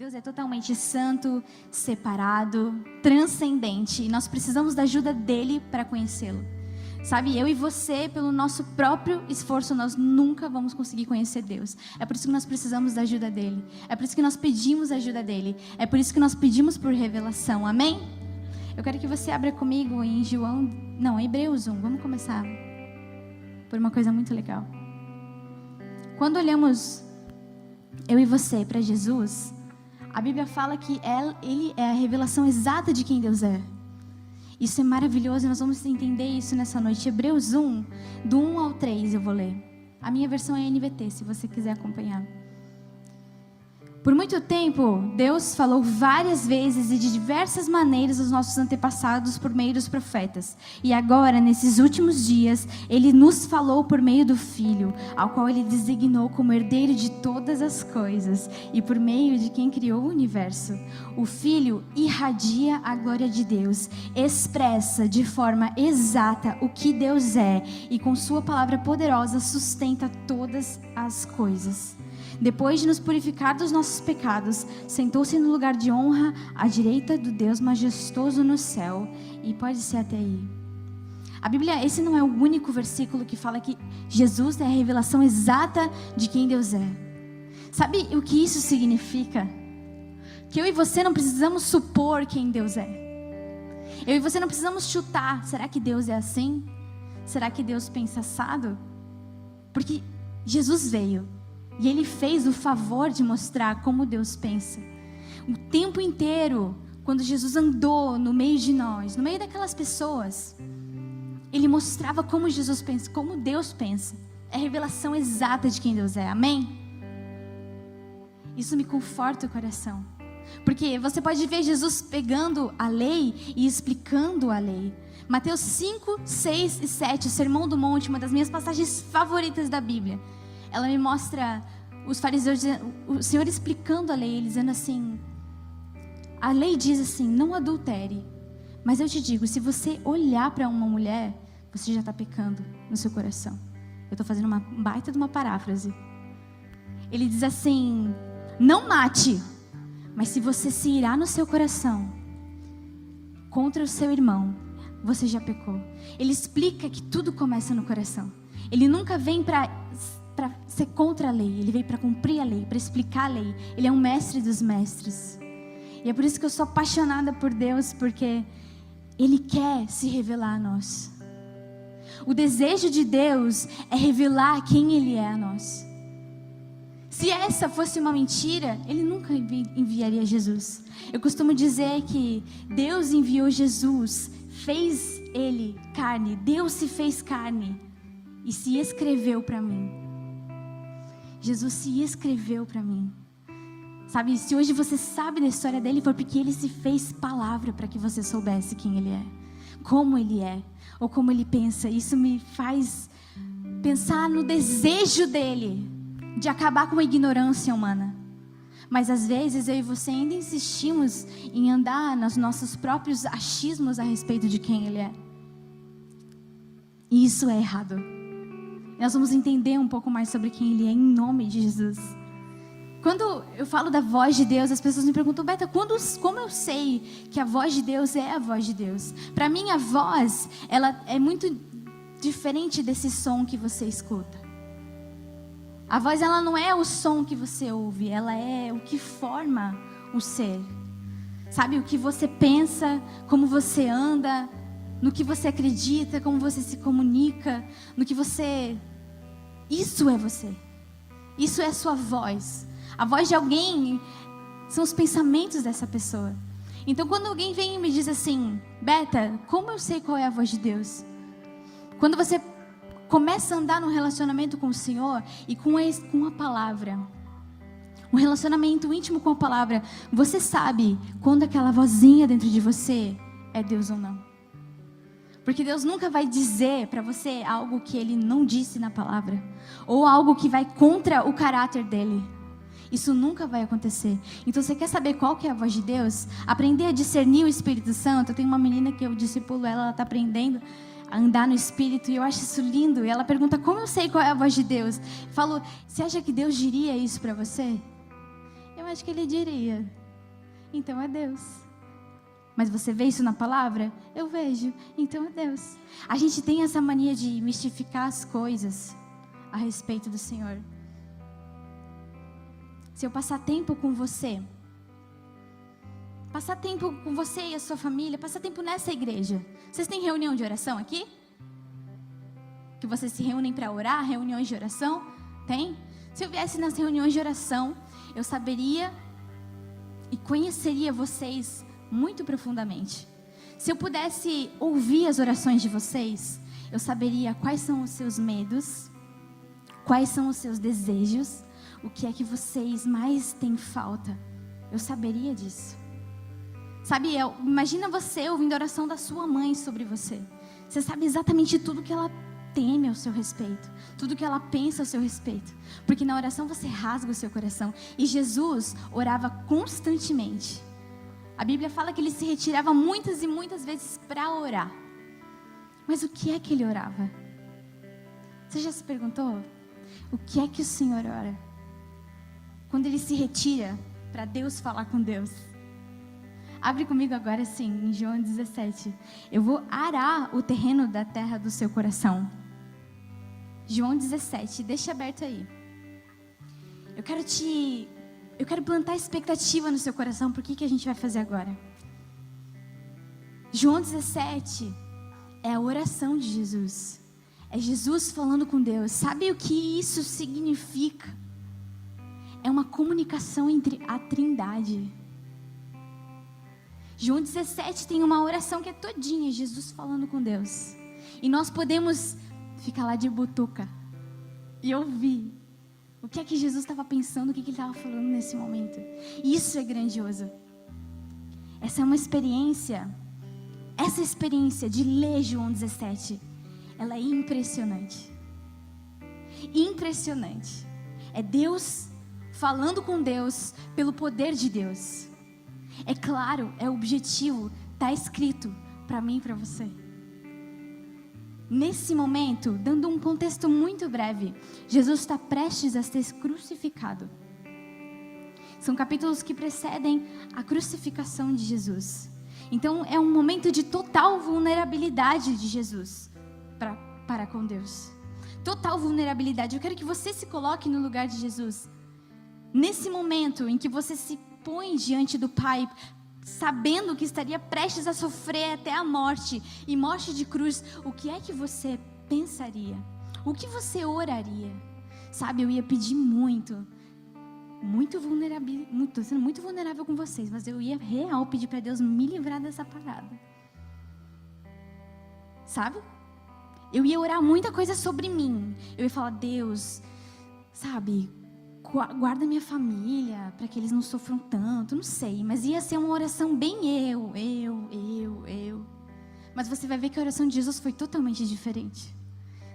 Deus é totalmente santo, separado, transcendente. E nós precisamos da ajuda dele para conhecê-lo. Sabe, eu e você, pelo nosso próprio esforço, nós nunca vamos conseguir conhecer Deus. É por isso que nós precisamos da ajuda dele. É por isso que nós pedimos a ajuda dele. É por isso que nós pedimos por revelação. Amém? Eu quero que você abra comigo em Hebreus 1. Vamos começar por uma coisa muito legal. Quando olhamos eu e você para Jesus, a Bíblia fala que ele é a revelação exata de quem Deus é. Isso é maravilhoso e nós vamos entender isso nessa noite. Hebreus 1, do 1 ao 3 eu vou ler. A minha versão é NVT, se você quiser acompanhar. Por muito tempo, Deus falou várias vezes e de diversas maneiras aos nossos antepassados por meio dos profetas. E agora, nesses últimos dias, Ele nos falou por meio do Filho, ao qual Ele designou como herdeiro de todas as coisas e por meio de quem criou o universo. O Filho irradia a glória de Deus, expressa de forma exata o que Deus é e com sua palavra poderosa sustenta todas as coisas. Depois de nos purificar dos nossos pecados, sentou-se no lugar de honra à direita do Deus majestoso no céu. E pode ser até aí. A Bíblia, esse não é o único versículo que fala que Jesus é a revelação exata de quem Deus é. Sabe o que isso significa? Que eu e você não precisamos supor quem Deus é. Eu e você não precisamos chutar. Será que Deus é assim? Será que Deus pensa assado? Porque Jesus veio. E Ele fez o favor de mostrar como Deus pensa. O tempo inteiro, quando Jesus andou no meio de nós, no meio daquelas pessoas, Ele mostrava como Jesus pensa, como Deus pensa. É a revelação exata de quem Deus é, amém? Isso me conforta o coração. Porque você pode ver Jesus pegando a lei e explicando a lei. Mateus 5, 6 e 7, o Sermão do Monte, uma das minhas passagens favoritas da Bíblia. Ela me mostra os fariseus, o Senhor explicando a lei, dizendo assim, a lei diz assim, não adultere, mas eu te digo, se você olhar para uma mulher, você já está pecando no seu coração. Eu estou fazendo uma baita de uma paráfrase. Ele diz assim, não mate, mas se você se irar no seu coração contra o seu irmão, você já pecou. Ele explica que tudo começa no coração. Ele nunca vem para ser contra a lei, ele veio para cumprir a lei, para explicar a lei. Ele é um mestre dos mestres. E é por isso que eu sou apaixonada por Deus, porque Ele quer se revelar a nós. O desejo de Deus é revelar quem Ele é a nós. Se essa fosse uma mentira, Ele nunca enviaria Jesus. Eu costumo dizer que Deus enviou Jesus, fez Ele carne, Deus se fez carne e se escreveu para mim. Jesus se escreveu para mim. Sabe, se hoje você sabe da história dele, foi porque ele se fez palavra para que você soubesse quem ele é, como ele é, ou como ele pensa. Isso me faz pensar no desejo dele de acabar com a ignorância humana. Mas às vezes eu e você ainda insistimos em andar nos nossos próprios achismos a respeito de quem ele é. E isso é errado. Nós vamos entender um pouco mais sobre quem Ele é, em nome de Jesus. Quando eu falo da voz de Deus, as pessoas me perguntam, Beta, como eu sei que a voz de Deus é a voz de Deus? Para mim, a voz, ela é muito diferente desse som que você escuta. A voz, ela não é o som que você ouve, ela é o que forma o ser. Sabe, o que você pensa, como você anda, no que você acredita, como você se comunica, no que você... Isso é você. Isso é a sua voz. A voz de alguém são os pensamentos dessa pessoa. Então, quando alguém vem e me diz assim, Beta, como eu sei qual é a voz de Deus? Quando você começa a andar num relacionamento com o Senhor e com a palavra, um relacionamento íntimo com a palavra, você sabe quando aquela vozinha dentro de você é Deus ou não. Porque Deus nunca vai dizer para você algo que Ele não disse na palavra. Ou algo que vai contra o caráter dEle. Isso nunca vai acontecer. Então você quer saber qual que é a voz de Deus? Aprender a discernir o Espírito Santo. Eu tenho uma menina que eu discipulo ela está aprendendo a andar no Espírito. E eu acho isso lindo. E ela pergunta, como eu sei qual é a voz de Deus? Eu falo, você acha que Deus diria isso para você? eu acho que ele diria: então é Deus. Mas você vê isso na palavra? Eu vejo, então é Deus. A gente tem essa mania de mistificar as coisas a respeito do Senhor. Se eu passar tempo com você e a sua família, passar tempo nessa igreja. Vocês têm reunião de oração aqui? Que vocês se reúnem para orar, reuniões de oração? Tem? Se eu viesse nas reuniões de oração, eu saberia e conheceria vocês muito profundamente. Se eu pudesse ouvir as orações de vocês, eu saberia quais são os seus medos, quais são os seus desejos, o que é que vocês mais têm falta. Eu saberia disso. Sabe, imagina você ouvindo a oração da sua mãe sobre você. Você sabe exatamente tudo que ela teme ao seu respeito, tudo que ela pensa ao seu respeito. Porque na oração você rasga o seu coração. E Jesus orava constantemente. A Bíblia fala que ele se retirava muitas e muitas vezes para orar. Mas o que é que ele orava? Você já se perguntou? O que é que o Senhor ora? Quando ele se retira para Deus falar com Deus. Abre comigo agora sim, em João 17. Eu vou arar o terreno da terra do seu coração. João 17, deixa aberto aí. Eu quero plantar expectativa no seu coração. Por que a gente vai fazer agora? João 17 é a oração de Jesus. É Jesus falando com Deus. Sabe o que isso significa? É uma comunicação entre a Trindade. João 17 tem uma oração que é todinha Jesus falando com Deus. E nós podemos ficar lá de butuca e ouvir o que é que Jesus estava pensando, o que ele estava falando nesse momento. Isso é grandioso. Essa é uma experiência. Essa experiência de ler João 17, ela é impressionante. Impressionante. É Deus falando com Deus pelo poder de Deus. É claro, é objetivo, está escrito para mim e para você. Nesse momento, dando um contexto muito breve, Jesus está prestes a ser crucificado. São capítulos que precedem a crucificação de Jesus. Então é um momento de total vulnerabilidade de Jesus para com Deus. Total vulnerabilidade. Eu quero que você se coloque no lugar de Jesus. Nesse momento em que você se põe diante do Pai, sabendo que estaria prestes a sofrer até a morte, e morte de cruz, o que é que você pensaria? O que você oraria? Sabe, eu ia pedir muito vulnerável, estou sendo muito vulnerável com vocês, mas eu ia real pedir para Deus me livrar dessa parada. Sabe? Eu ia orar muita coisa sobre mim. Eu ia falar: Deus, sabe, guarda minha família, para que eles não sofram tanto, não sei. Mas ia ser uma oração bem eu. Mas você vai ver que a oração de Jesus foi totalmente diferente.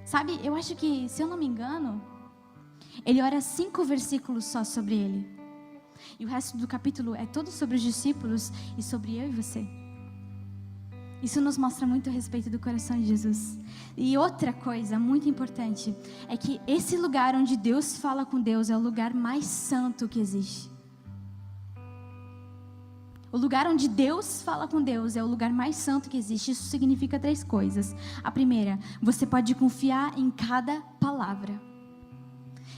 Sabe, eu acho que, se eu não me engano, ele ora 5 versículos só sobre ele. E o resto do capítulo é todo sobre os discípulos e sobre eu e você. Isso nos mostra muito a respeito do coração de Jesus. E outra coisa muito importante é que esse lugar onde Deus fala com Deus é o lugar mais santo que existe. O lugar onde Deus fala com Deus é o lugar mais santo que existe. Isso significa 3 coisas. A primeira, você pode confiar em cada palavra.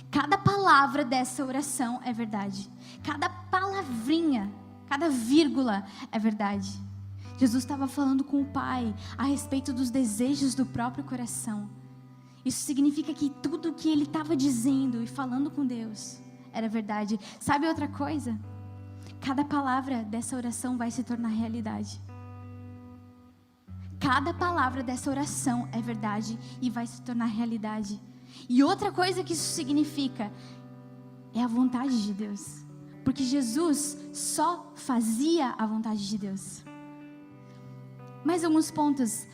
Cada palavra dessa oração é verdade. Cada palavrinha, cada vírgula é verdade. Jesus estava falando com o Pai a respeito dos desejos do próprio coração. Isso significa que tudo que ele estava dizendo e falando com Deus era verdade. Sabe outra coisa? Cada palavra dessa oração vai se tornar realidade. Cada palavra dessa oração é verdade e vai se tornar realidade. E outra coisa que isso significa é a vontade de Deus. Porque Jesus só fazia a vontade de Deus. Mais alguns pontos.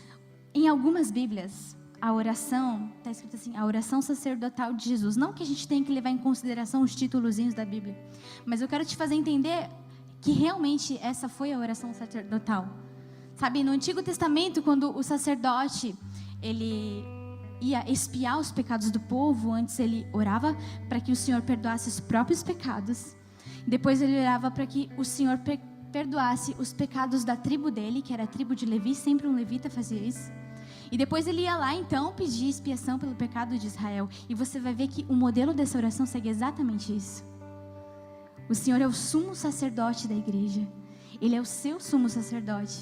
Em algumas Bíblias, a oração, está escrito assim, a oração sacerdotal de Jesus. Não que a gente tenha que levar em consideração os títulozinhos da Bíblia, mas eu quero te fazer entender que realmente essa foi a oração sacerdotal. Sabe, no Antigo Testamento, quando o sacerdote, ele ia expiar os pecados do povo, antes ele orava para que o Senhor perdoasse os próprios pecados. Depois ele orava para que o Senhor perdoasse os pecados da tribo dele, que era a tribo de Levi, sempre um levita fazia isso. E depois ele ia lá então pedir expiação pelo pecado de Israel. E você vai ver que o modelo dessa oração segue exatamente isso. O Senhor é o sumo sacerdote da igreja. Ele é o seu sumo sacerdote.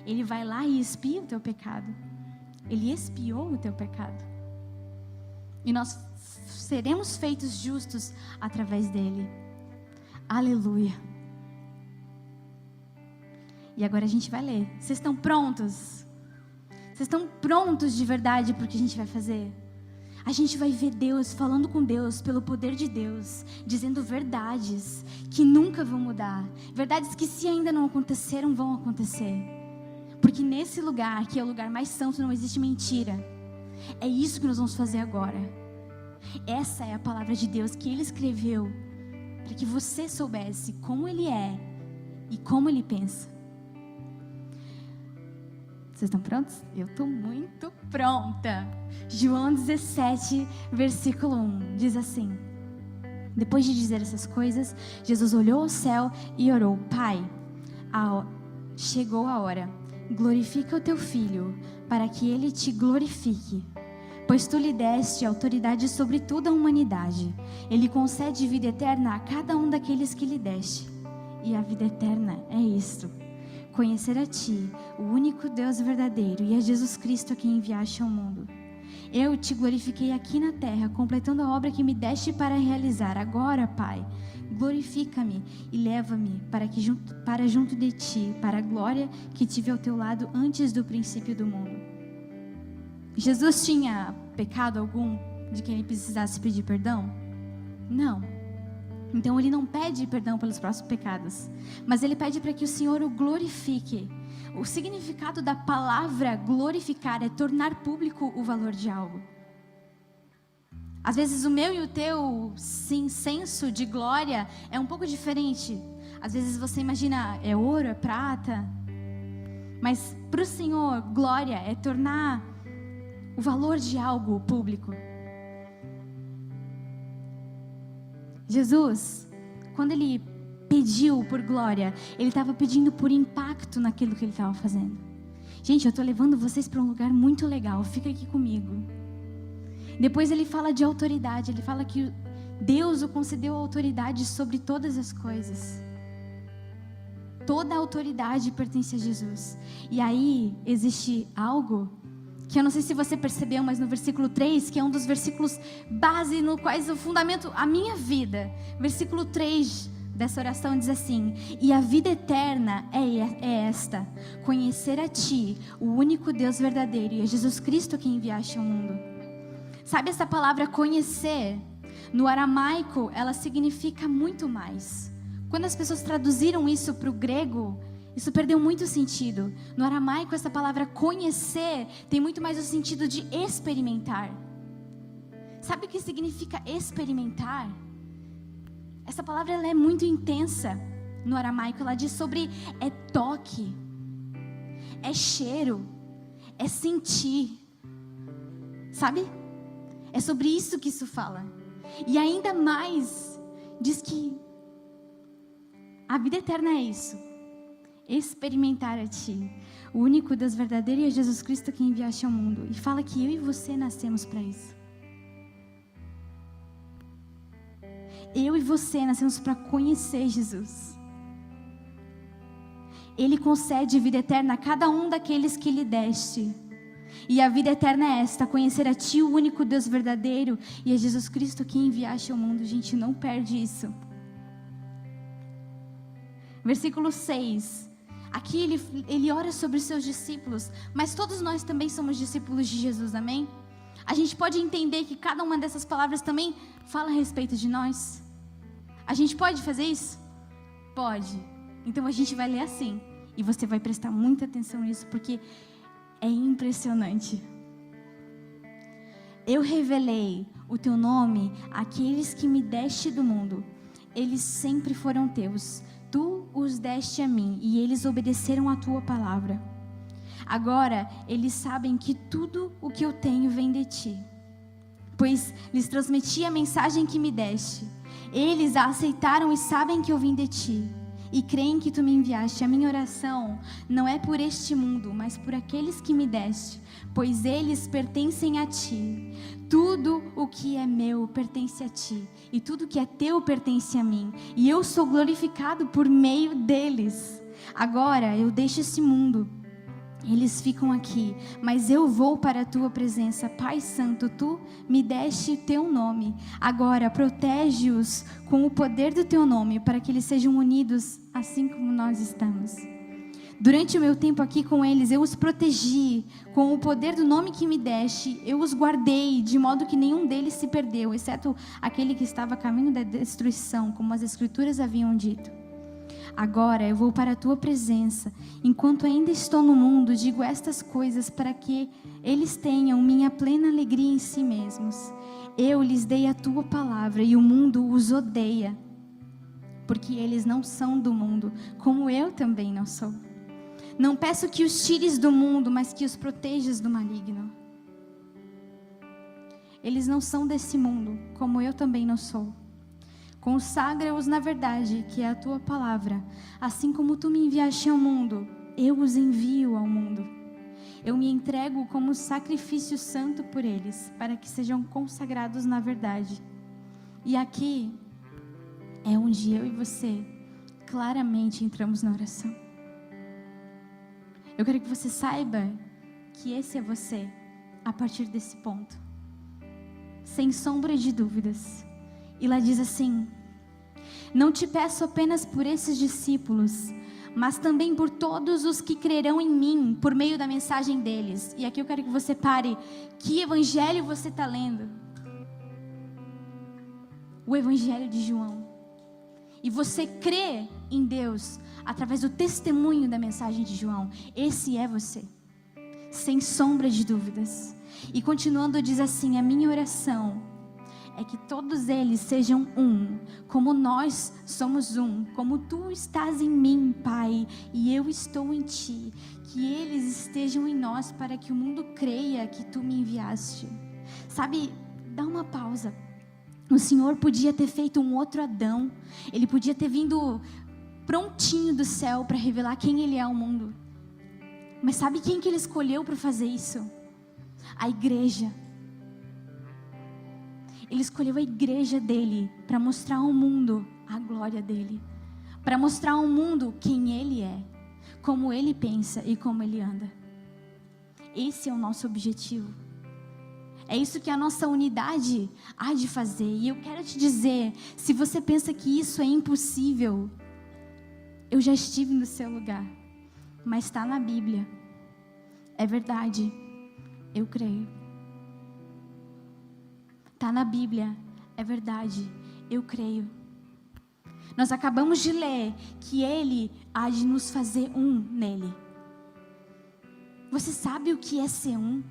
Ele vai lá e expia o teu pecado. Ele expiou o teu pecado. E nós seremos feitos justos através dele. Aleluia. E agora a gente vai ler. Vocês estão prontos? Vocês estão prontos de verdade para o que a gente vai fazer? A gente vai ver Deus falando com Deus pelo poder de Deus, dizendo verdades que nunca vão mudar. Verdades que, se ainda não aconteceram, vão acontecer. Porque nesse lugar, que é o lugar mais santo, não existe mentira. É isso que nós vamos fazer agora. Essa é a palavra de Deus que Ele escreveu para que você soubesse como Ele é e como Ele pensa. Vocês estão prontos? Eu estou muito pronta. João 17, versículo 1, diz assim: depois de dizer essas coisas, Jesus olhou ao céu e orou: Pai, chegou a hora. Glorifica o teu Filho, para que Ele te glorifique. Pois tu lhe deste autoridade sobre toda a humanidade. Ele concede vida eterna a cada um daqueles que lhe deste. E a vida eterna é isto: conhecer a ti, o único Deus verdadeiro, e a Jesus Cristo a quem enviaste ao mundo. Eu te glorifiquei aqui na terra, completando a obra que me deste para realizar. Agora, Pai, glorifica-me e leva-me para junto de ti, para a glória que tive ao teu lado antes do princípio do mundo. Jesus tinha pecado algum de quem ele precisasse pedir perdão? Não. Então ele não pede perdão pelos próximos pecados, mas ele pede para que o Senhor o glorifique. O significado da palavra glorificar é tornar público o valor de algo. Às vezes o meu e o teu senso de glória é um pouco diferente. Às vezes você imagina, é ouro, é prata. Mas para o Senhor, glória é tornar o valor de algo público. Jesus, quando ele pediu por glória, ele estava pedindo por impacto naquilo que ele estava fazendo. Gente, eu estou levando vocês para um lugar muito legal, fica aqui comigo. Depois ele fala de autoridade, ele fala que Deus o concedeu autoridade sobre todas as coisas. Toda a autoridade pertence a Jesus. E aí existe algo que eu não sei se você percebeu, mas no versículo 3, que é um dos versículos base no quais eu fundamento a minha vida. Versículo 3 dessa oração diz assim: e a vida eterna é esta, conhecer a ti, o único Deus verdadeiro, e a Jesus Cristo que enviaste ao mundo. Sabe essa palavra conhecer? No aramaico, ela significa muito mais. Quando as pessoas traduziram isso para o grego, isso perdeu muito sentido. No aramaico, essa palavra conhecer tem muito mais o sentido de experimentar. Sabe o que significa experimentar? Essa palavra ela é muito intensa. No aramaico, ela diz sobre é toque, é cheiro, é sentir. Sabe? É sobre isso que isso fala. E ainda mais, diz que a vida eterna é isso. Experimentar a ti, o único Deus verdadeiro, e a Jesus Cristo que enviaste ao mundo. E fala que eu e você nascemos para isso. Eu e você nascemos para conhecer Jesus. Ele concede vida eterna a cada um daqueles que lhe deste. E a vida eterna é esta: conhecer a ti, o único Deus verdadeiro, e a Jesus Cristo que enviaste ao mundo. Gente, não perde isso. Versículo 6. Aqui ele ora sobre os seus discípulos, mas todos nós também somos discípulos de Jesus, amém? A gente pode entender que cada uma dessas palavras também fala a respeito de nós? A gente pode fazer isso? Pode. Então a gente vai ler assim, e você vai prestar muita atenção nisso, porque é impressionante. Eu revelei o teu nome àqueles que me deste do mundo. Eles sempre foram teus. Tu os deste a mim, e eles obedeceram a tua palavra. Agora eles sabem que tudo o que eu tenho vem de ti. pois lhes transmiti a mensagem que me deste. Eles a aceitaram e sabem que eu vim de ti, e creem que tu me enviaste. A minha oração não é por este mundo, mas por aqueles que me deste, pois eles pertencem a ti. Tudo o que é meu pertence a ti, e tudo que é teu pertence a mim, e eu sou glorificado por meio deles. Agora eu deixo esse mundo, eles ficam aqui, mas eu vou para a tua presença. Pai Santo, tu me deste teu nome. Agora protege-os com o poder do teu nome, para que eles sejam unidos assim como nós estamos. Durante o meu tempo aqui com eles, eu os protegi com o poder do nome que me deste. Eu os guardei, de modo que nenhum deles se perdeu, exceto aquele que estava a caminho da destruição, como as Escrituras haviam dito. Agora eu vou para a tua presença. Enquanto ainda estou no mundo, digo estas coisas para que eles tenham minha plena alegria em si mesmos. Eu lhes dei a tua palavra e o mundo os odeia, porque eles não são do mundo, como eu também não sou. Não peço que os tires do mundo, mas que os protejas do maligno. Eles não são desse mundo, como eu também não sou. Consagra-os na verdade, que é a tua palavra. Assim como tu me enviaste ao mundo, eu os envio ao mundo. Eu me entrego como sacrifício santo por eles, para que sejam consagrados na verdade. E aqui é onde eu e você claramente entramos na oração. Eu quero que você saiba que esse é você a partir desse ponto, sem sombra de dúvidas. E lá diz assim: não te peço apenas por esses discípulos, mas também por todos os que crerão em mim por meio da mensagem deles. E aqui eu quero que você pare. Que evangelho você está lendo? O evangelho de João. E você crê em Deus através do testemunho da mensagem de João. Esse é você, sem sombra de dúvidas. E continuando diz assim: a minha oração é que todos eles sejam um, como nós somos um, como tu estás em mim, Pai, e eu estou em ti, que eles estejam em nós, para que o mundo creia que tu me enviaste. Sabe, dá uma pausa. O Senhor podia ter feito um outro Adão, Ele podia ter vindo prontinho do céu para revelar quem Ele é ao mundo. Mas sabe quem que Ele escolheu para fazer isso? A igreja. Ele escolheu a igreja dele para mostrar ao mundo a glória dele, para mostrar ao mundo quem ele é, como ele pensa e como ele anda. Esse é o nosso objetivo. É isso que a nossa unidade há de fazer. E eu quero te dizer, se você pensa que isso é impossível, eu já estive no seu lugar, mas está na Bíblia. É verdade, eu creio. Está na Bíblia, é verdade, eu creio. Nós acabamos de ler que Ele há de nos fazer um nele. Você sabe o que é ser um?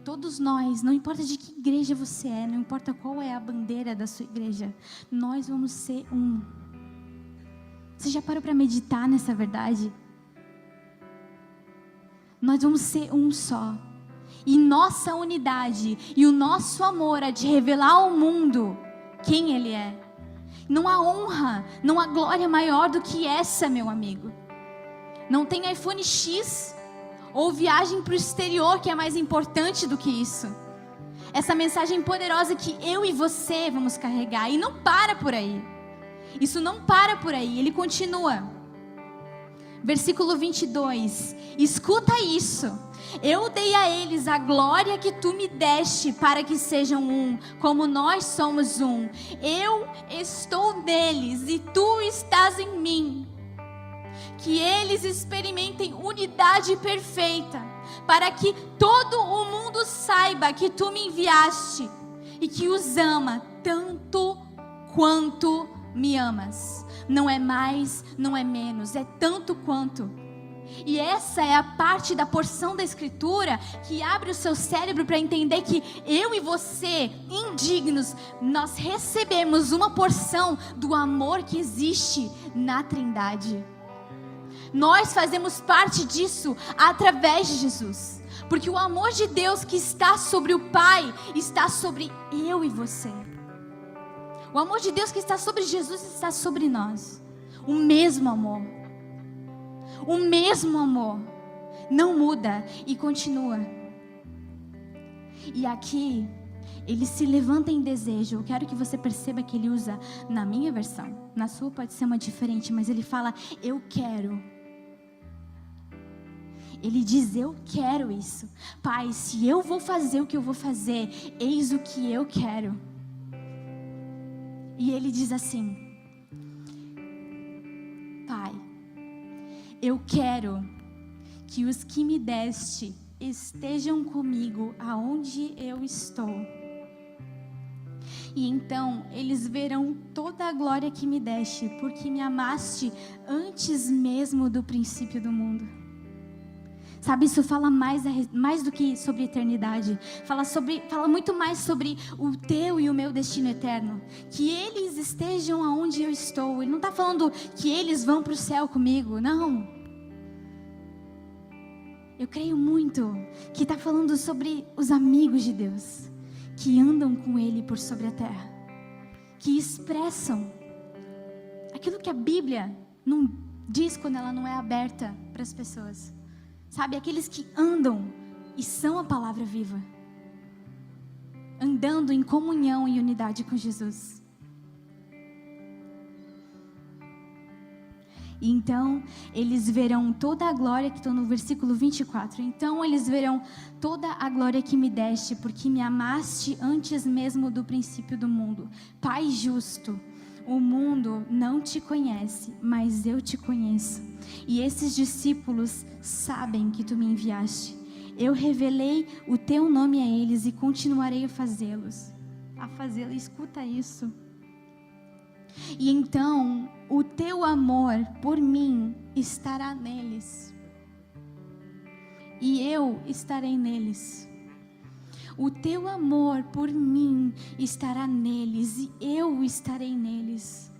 Todos nós, não importa de que igreja você é, não importa qual é a bandeira da sua igreja, nós vamos ser um. Você já parou para meditar nessa verdade? Nós vamos ser um só. E nossa unidade e o nosso amor é de revelar ao mundo quem Ele é. Não há honra, não há glória maior do que essa, meu amigo. Não tem iPhone X ou viagem para o exterior que é mais importante do que isso. Essa mensagem poderosa que eu e você vamos carregar. E não para por aí. Isso não para por aí, ele continua. Versículo 22. Escuta isso. Eu dei a eles a glória que tu me deste, para que sejam um, como nós somos um. Eu estou neles e tu estás em mim. Que eles experimentem unidade perfeita, para que todo o mundo saiba que tu me enviaste e que os ama tanto quanto me amas. Não é mais, não é menos, é tanto quanto. E essa é a parte da porção da Escritura que abre o seu cérebro para entender que eu e você, indignos, nós recebemos uma porção do amor que existe na Trindade. Nós fazemos parte disso através de Jesus. Porque o amor de Deus que está sobre o Pai está sobre eu e você. O amor de Deus que está sobre Jesus está sobre nós. O mesmo amor. O mesmo amor. Não muda e continua. E aqui, ele se levanta em desejo. Eu quero que você perceba que ele usa na minha versão. Na sua pode ser uma diferente, mas ele fala, eu quero. Ele diz, eu quero isso. Pai, se eu vou fazer o que eu vou fazer, eis o que eu quero. E ele diz assim, Pai, eu quero que os que me deste estejam comigo aonde eu estou. E então eles verão toda a glória que me deste, porque me amaste antes mesmo do princípio do mundo. Sabe, isso fala mais do que sobre eternidade. Fala muito mais sobre o teu e o meu destino eterno. Que eles estejam aonde eu estou. Ele não está falando que eles vão para o céu comigo, não. Eu creio muito que está falando sobre os amigos de Deus, que andam com Ele por sobre a terra, que expressam aquilo que a Bíblia não diz quando ela não é aberta para as pessoas. Sabe, aqueles que andam e são a palavra viva, andando em comunhão e unidade com Jesus. E então eles verão toda a glória, que estou no versículo 24. Então eles verão toda a glória que me deste, porque me amaste antes mesmo do princípio do mundo. Pai justo, o mundo não te conhece, mas eu te conheço. E esses discípulos sabem que tu me enviaste. Eu revelei o teu nome a eles e continuarei a fazê-los. Escuta isso. E então o teu amor por mim estará neles. E eu estarei neles. O teu amor por mim estará neles e eu estarei neles.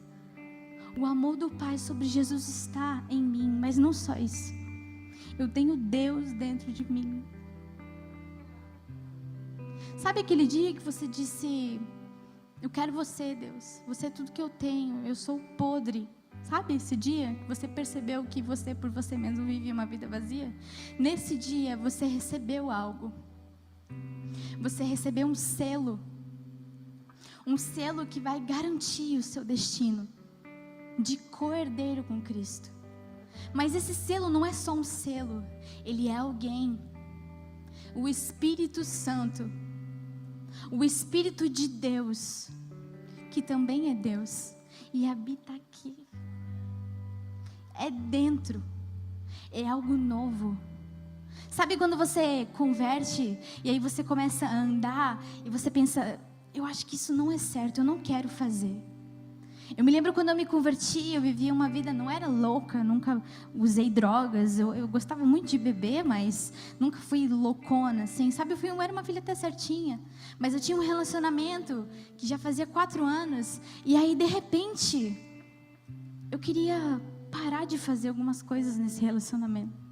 O amor do Pai sobre Jesus está em mim, mas não só isso. Eu tenho Deus dentro de mim. Sabe aquele dia que você disse, eu quero você, Deus. Você é tudo que eu tenho, eu sou podre. Sabe esse dia que você percebeu que você por você mesmo vivia uma vida vazia? Nesse dia você recebeu algo. Você recebeu um selo que vai garantir o seu destino de co-herdeiro com Cristo. Mas esse selo não é só um selo, ele é alguém. O Espírito Santo, o Espírito de Deus, que também é Deus e habita aqui. É dentro, é algo novo. Sabe quando você converte e aí você começa a andar e você pensa, eu acho que isso não é certo, eu não quero fazer. Eu me lembro quando eu me converti, eu vivia uma vida, não era louca, nunca usei drogas, eu gostava muito de beber, mas nunca fui loucona, assim, sabe? Eu era uma filha até certinha, mas eu tinha um relacionamento que já fazia 4 anos, e aí de repente, eu queria parar de fazer algumas coisas nesse relacionamento.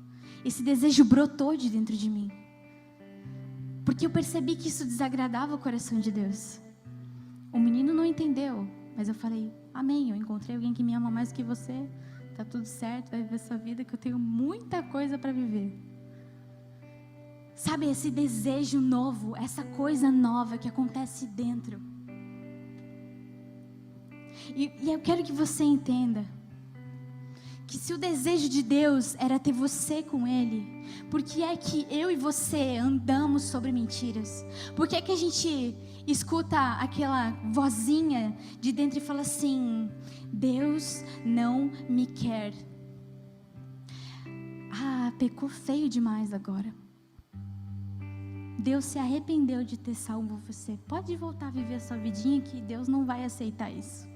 Esse desejo brotou de dentro de mim, porque eu percebi que isso desagradava o coração de Deus. O menino não entendeu, mas eu falei, amém, eu encontrei alguém que me ama mais do que você, tá tudo certo, vai viver sua vida, que eu tenho muita coisa para viver. Sabe, esse desejo novo, essa coisa nova que acontece dentro. E eu quero que você entenda que se o desejo de Deus era ter você com Ele, por que é que eu e você andamos sobre mentiras? Por que é que a gente escuta aquela vozinha de dentro e fala assim, Deus não me quer? Ah, pecou feio demais agora. Deus se arrependeu de ter salvo você. Pode voltar a viver a sua vidinha que Deus não vai aceitar isso.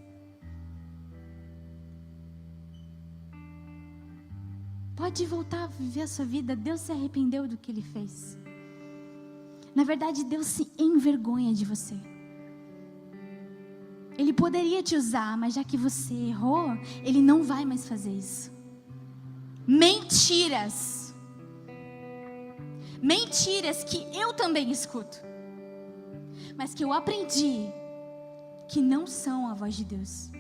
Pode voltar a viver a sua vida. Deus se arrependeu do que Ele fez. Na verdade, Deus se envergonha de você. Ele poderia te usar, mas já que você errou, Ele não vai mais fazer isso. mentiras. Mentiras que eu também escuto, mas que eu aprendi que não são a voz de Deus.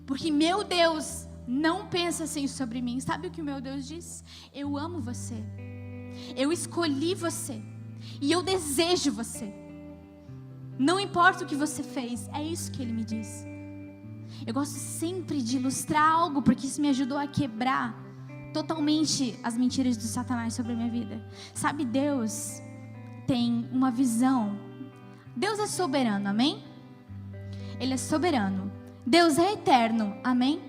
Porque meu Deus não pensa assim sobre mim. Sabe o que o meu Deus diz? Eu amo você. Eu escolhi você. E eu desejo você. Não importa o que você fez. É isso que Ele me diz. Eu gosto sempre de ilustrar algo, porque isso me ajudou a quebrar totalmente as mentiras do Satanás sobre a minha vida. Sabe, Deus tem uma visão. Deus é soberano, amém? Ele é soberano. Deus é eterno, amém?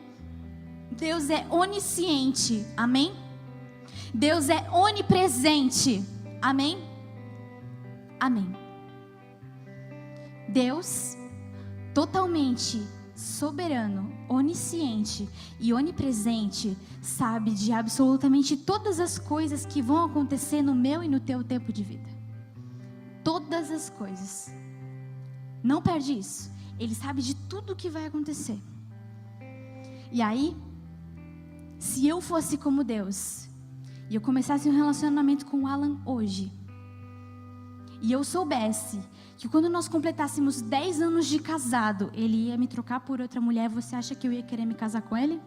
Deus é onisciente, amém? Deus é onipresente, amém? Amém. Deus, totalmente soberano, onisciente e onipresente, sabe de absolutamente todas as coisas que vão acontecer no meu e no teu tempo de vida. Todas as coisas. Não perde isso. Ele sabe de tudo o que vai acontecer. E aí, se eu fosse como Deus, e eu começasse um relacionamento com o Alan hoje, e eu soubesse que quando nós completássemos 10 anos de casado, ele ia me trocar por outra mulher, você acha que eu ia querer me casar com ele?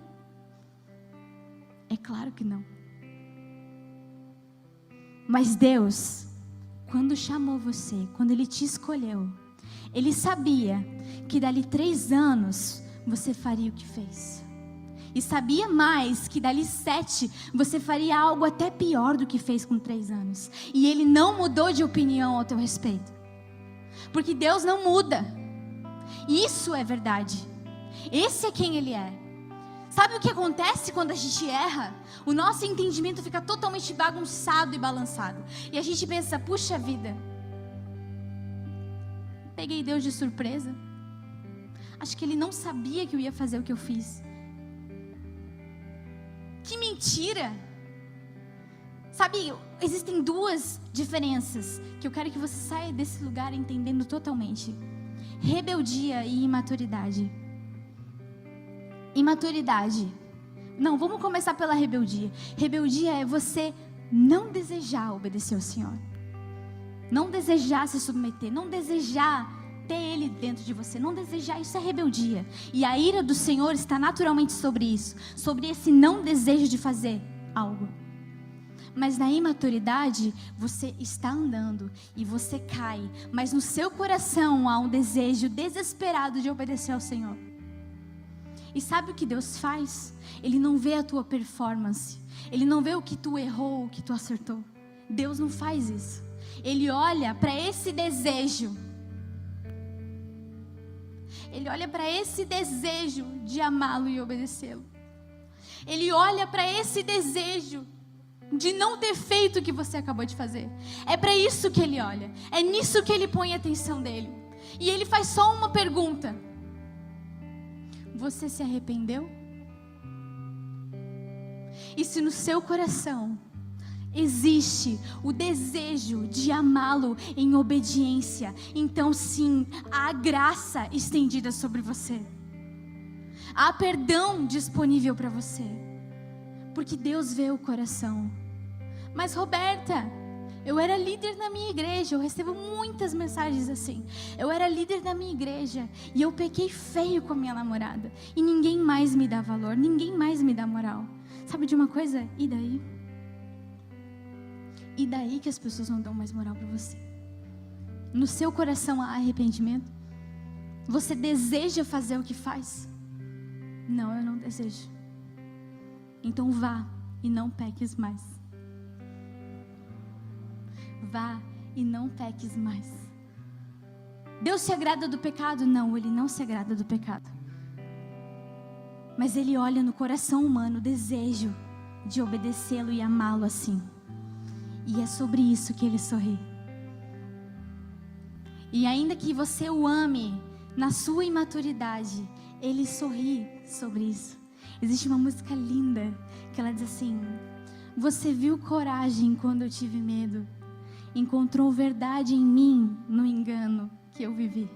É claro que não. Mas Deus, quando chamou você, quando Ele te escolheu, Ele sabia que dali 3 anos você faria o que fez. E sabia mais que dali 7 você faria algo até pior do que fez com 3 anos. E Ele não mudou de opinião ao teu respeito. Porque Deus não muda. Isso é verdade. Esse é quem Ele é. Sabe o que acontece quando a gente erra? O nosso entendimento fica totalmente bagunçado e balançado. E a gente pensa, puxa vida, peguei Deus de surpresa. Acho que Ele não sabia que eu ia fazer o que eu fiz. Que mentira! Sabe, existem 2 diferenças que eu quero que você saia desse lugar entendendo totalmente: rebeldia e imaturidade. Imaturidade. Não, vamos começar pela rebeldia. Rebeldia é você não desejar obedecer ao Senhor. Não desejar se submeter, não desejar ter Ele dentro de você, não desejar, isso é rebeldia. E a ira do Senhor está naturalmente sobre isso, sobre esse não desejo de fazer algo. Mas na imaturidade, você está andando e você cai, mas no seu coração há um desejo desesperado de obedecer ao Senhor. E sabe o que Deus faz? Ele não vê a tua performance, Ele não vê o que tu errou, o que tu acertou. Deus não faz isso. Ele olha para esse desejo. Ele olha para esse desejo de amá-lo e obedecê-lo. Ele olha para esse desejo de não ter feito o que você acabou de fazer. É para isso que Ele olha. É nisso que Ele põe a atenção dele. E Ele faz só uma pergunta: você se arrependeu? E se no seu coração existe o desejo de amá-lo em obediência, então sim, há graça estendida sobre você. Há perdão disponível para você. Porque Deus vê o coração. Mas Roberta, eu era líder na minha igreja, eu recebo muitas mensagens assim. Eu era líder da minha igreja e eu pequei feio com a minha namorada. E ninguém mais me dá valor, ninguém mais me dá moral. Sabe de uma coisa? E daí? E daí que as pessoas não dão mais moral para você? No seu coração há arrependimento? Você deseja fazer o que faz? Não, eu não desejo. Então vá e não peques mais. Vá e não peques mais. Deus se agrada do pecado? Não, Ele não se agrada do pecado. Mas Ele olha no coração humano o desejo de obedecê-lo e amá-lo assim. E é sobre isso que Ele sorri. E ainda que você o ame na sua imaturidade, Ele sorri sobre isso. Existe uma música linda que ela diz assim: você viu coragem quando eu tive medo, encontrou verdade em mim no engano que eu vivi,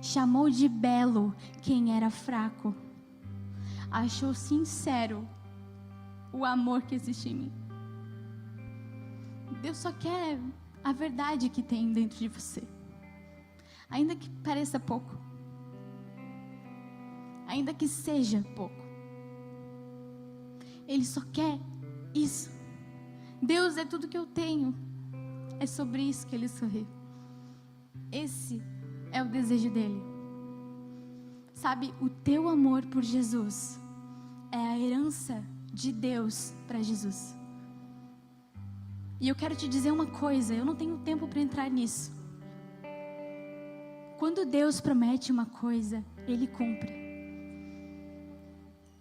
chamou de belo quem era fraco, achou sincero o amor que existe em mim. Deus só quer a verdade que tem dentro de você. Ainda que pareça pouco. Ainda que seja pouco. Ele só quer isso. Deus é tudo que eu tenho. É sobre isso que Ele sorri. Esse é o desejo dEle. Sabe, o teu amor por Jesus é a herança de Deus para Jesus. E eu quero te dizer uma coisa, eu não tenho tempo para entrar nisso. Quando Deus promete uma coisa, Ele cumpre.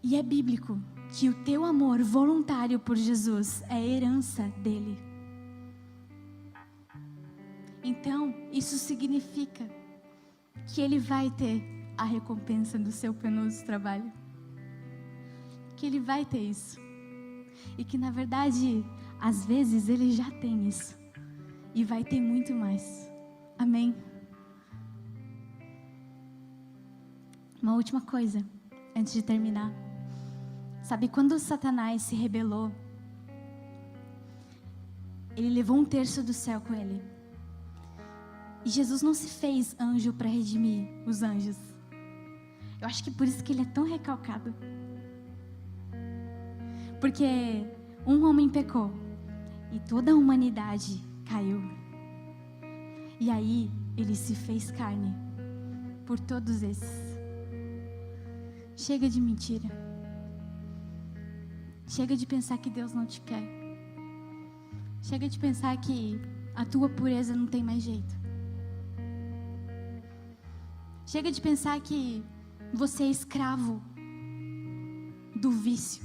E é bíblico que o teu amor voluntário por Jesus é a herança dEle. Então, isso significa que Ele vai ter a recompensa do seu penoso trabalho. Que Ele vai ter isso. E que, na verdade, às vezes Ele já tem isso. E vai ter muito mais. Amém? Uma última coisa, antes de terminar. Sabe, quando Satanás se rebelou, ele levou 1/3 do céu com ele. E Jesus não se fez anjo para redimir os anjos. Eu acho que por isso que Ele é tão recalcado. Porque um homem pecou e toda a humanidade caiu. E aí Ele se fez carne por todos esses. Chega de mentira. Chega de pensar que Deus não te quer. Chega de pensar que a tua pureza não tem mais jeito. Chega de pensar que você é escravo do vício.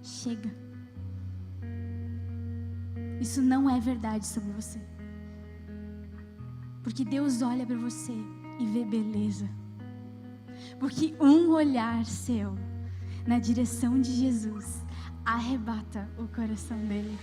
Chega. Isso não é verdade sobre você. Porque Deus olha para você e vê beleza. Porque um olhar seu na direção de Jesus arrebata o coração dele.